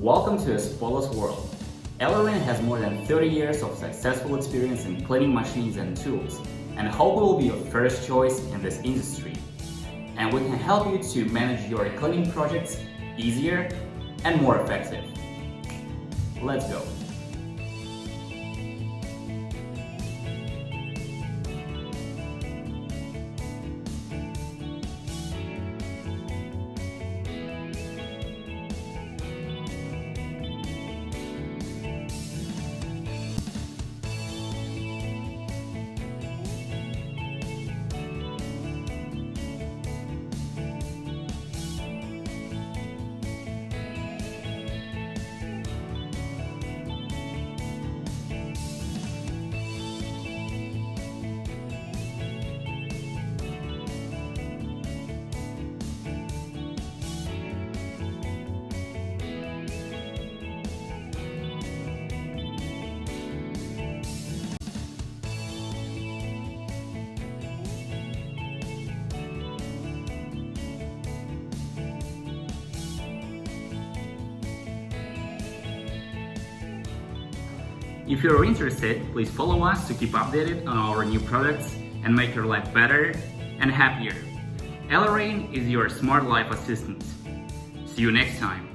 Welcome to a spotless world. ELEREIN has more than 30 years of successful experience in cleaning machines and tools, and hope we will be your first choice in this industry. And we can help you to manage your cleaning projects easier and more effective. Let's go. If you're interested, please follow us to keep updated on our new products and make your life better and happier. ELEREIN is your smart life assistant. See you next time.